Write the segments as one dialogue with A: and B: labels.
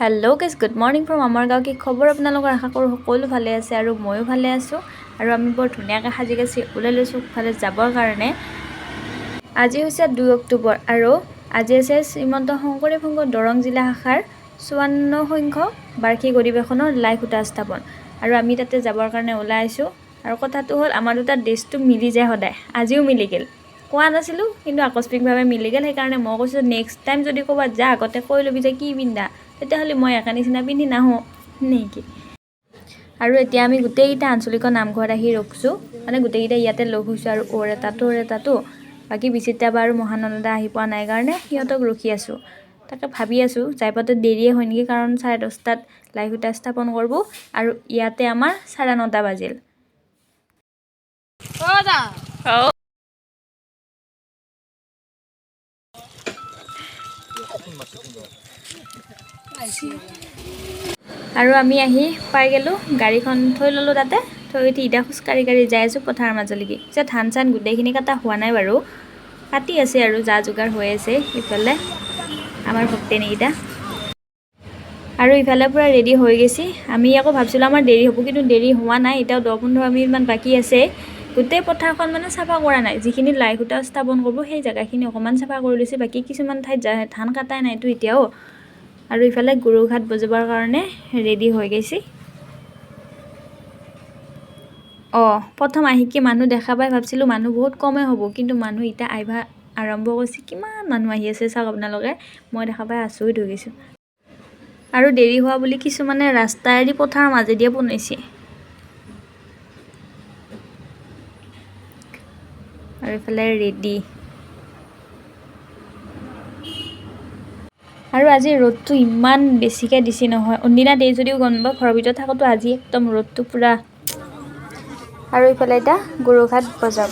A: Hello' guys, good morning from আমাৰ গাঁও। কি খবৰ আপোনালোকৰ? আশা কৰোঁ সকলো ভালে আছে আৰু ময়ো ভালে আছোঁ। আৰু আমি বৰ ধুনীয়াকৈ সাজি কাচি ওলাই লৈছোঁ ইফালে যাবৰ কাৰণে। আজি হৈছে 2 অক্টোবৰ আৰু আজি আছে শ্ৰীমন্ত শংকৰদেৱ সংঘ দৰং জিলা শাখাৰ 54 সংখ্যক বাৰ্ষিক অধিৱেশনৰ লাইভ সূতা স্থাপন। আৰু আমি তাতে যাবৰ কাৰণে ওলাই আহিছোঁ। আৰু কথাটো হ'ল, আমাৰ দুটা ড্ৰেছটো মিলি যায় সদায়, আজিও মিলি গ'ল। কোৱা নাছিলোঁ, কিন্তু আকস্মিকভাৱে মিলি গ'ল। সেইকাৰণে মই কৈছোঁ, নেক্সট টাইম যদি ক'ৰবাত যা আগতে কৈ ল'বি যে কি পিন্ধা, তেতিয়াহ'লে মই একে নিচিনা পিন্ধি নাহোঁ নেকি। আৰু এতিয়া আমি গোটেইকেইটা আঞ্চলিকৰ নামঘৰত আহি ৰখিছোঁ, মানে গোটেইকেইটা ইয়াতে লগ হৈছোঁ। আৰু ওৰ এটাতো বাকী বিচিত্ৰা বা আৰু মহানন্দা আহি পোৱা নাই কাৰণে সিহঁতক ৰখি আছোঁ। তাকে ভাবি আছোঁ যাই পাওঁতে দেৰিয়ে হয় নেকি, কাৰণ 10:30 লাইভ সূতা স্থাপন কৰিব আৰু ইয়াতে আমাৰ 9:30 বাজিল। আৰু আমি আহি পাই গ'লোঁ, গাড়ীখন থৈ ল'লোঁ তাতে, থৈ উঠি এতিয়া খোজকাঢ়ি যাই আছোঁ পথাৰৰ মাজলৈকে। পিছত ধান চান গোটেইখিনি কটা হোৱা নাই বাৰু, কাটি আছে আৰু যা যোগাৰ হৈ আছে ইফালে আমাৰ ভক্তেনীকেইটা। আৰু ইফালে পূৰা ৰেডি হৈ গৈছে। আমি আকৌ ভাবছিলোঁ আমাৰ দেৰি হ'ব, কিন্তু দেৰি হোৱা নাই। এতিয়াও 10-15 মিনিটমান বাকী আছে। গোটেই পথাৰখন মানে চাফা কৰা নাই, যিখিনি লাইভ সূতা স্থাপন কৰিব সেই জেগাখিনি অকণমান চাফা কৰি লৈছে। বাকী কিছুমান ঠাইত ধান কাটাই নাইতো এতিয়াও। আৰু ইফালে গৰু ঘাট বজাবৰ কাৰণে ৰেডি হৈ গৈছে। প্ৰথম আহি কি মানুহ দেখা পাই ভাবছিলোঁ মানুহ বহুত কমেই হ'ব, কিন্তু মানুহ এতিয়া আহিবা আৰম্ভ কৰিছে। কিমান মানুহ আহি আছে চাওক আপোনালোকে, মই দেখা পাই আচৰিত হৈ গৈছোঁ। আৰু দেৰি হোৱা বুলি কিছুমানে ৰাস্তাইদি পথাৰৰ মাজেদিয়ে বনাইছে। আৰু ইফালে ৰেডি। আৰু আজি ৰ'দটো ইমান বেছিকৈ দিছে নহয়, অন্যদিনা দেৰি যদিও গম নাপাওঁ, ঘৰৰ ভিতৰত থাকোঁতো আজি একদম ৰ'দটো পূৰা। আৰু ইফালে এতিয়া গৰু ঘাট বজাব।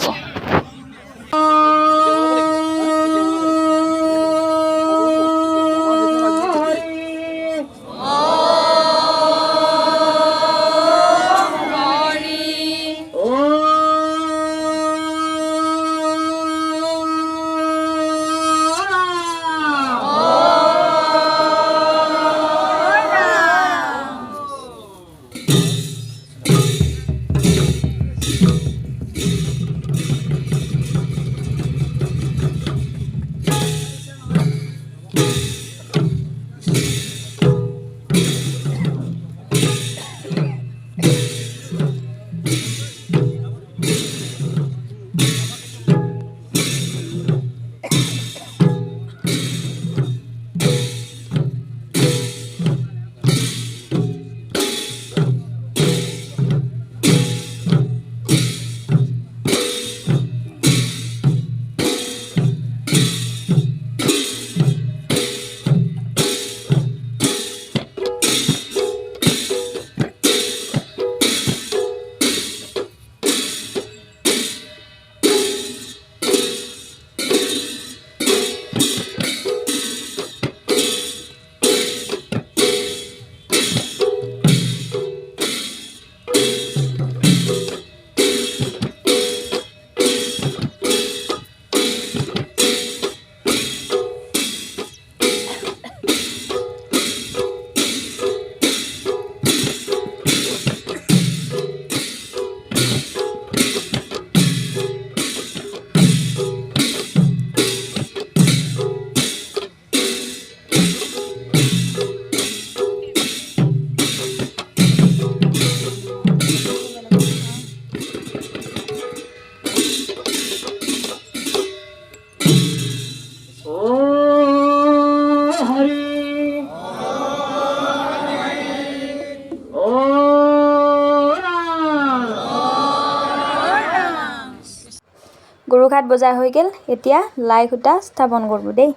A: গৰু ঘাট বজাৰ হৈ গ'ল, এতিয়া লাই সূতা স্থাপন কৰিব দেই।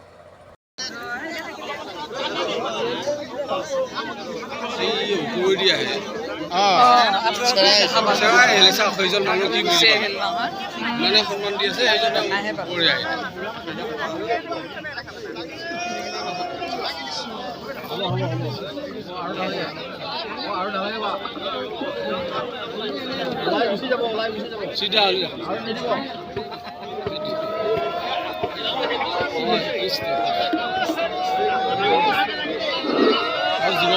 B: আৰু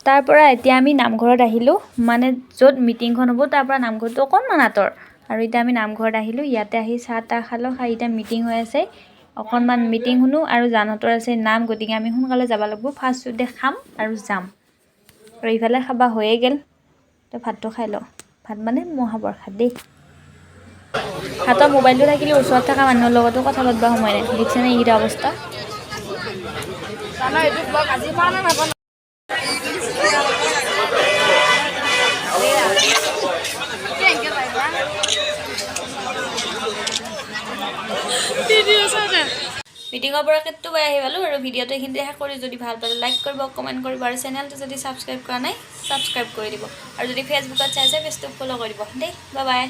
A: তাৰ পৰা এতিয়া আমি নামঘৰত আহিলোঁ, মানে য'ত মিটিংখন হ'ব তাৰ পৰা নামঘৰটো অকণমান আঁতৰ। আৰু এতিয়া আমি নামঘৰত আহিলোঁ, ইয়াতে আহি চাহ তাহ খালোঁ, খাই এতিয়া মিটিং হৈ আছে, অকণমান মিটিং শুনো আৰু জানহঁতৰ আছে নাম, গতিকে আমি সোনকালে যাব লাগিব, ফাষ্ট ফুডে খাম আৰু যাম। আৰু ইফালে খাবা হৈয়ে গ'ল, তো ভাতটো খাই লওঁ। ভাত মানে মহাপ্ৰসাদ দেই। হাতত মোবাইলটো থাকিলে ওচৰত থকা মানুহৰ লগতো কথা পাতিব সময় নাই, দেখিছেনে এইকেইটা অৱস্থা। মিটিঙৰ পৰা কেতটো বাই আহি পালোঁ আৰু ভিডিঅ'টো এইখিনিতে শেষ কৰি, যদি ভাল পালে লাইক কৰিব, কমেণ্ট কৰিব আৰু চেনেলটো যদি ছাবস্ক্ৰাইব কৰা নাই ছাবস্ক্ৰাইব কৰি দিব। আৰু যদি ফেচবুকত চাইছে পেজটো ফ'ল' কৰিব দেই। Bye bye.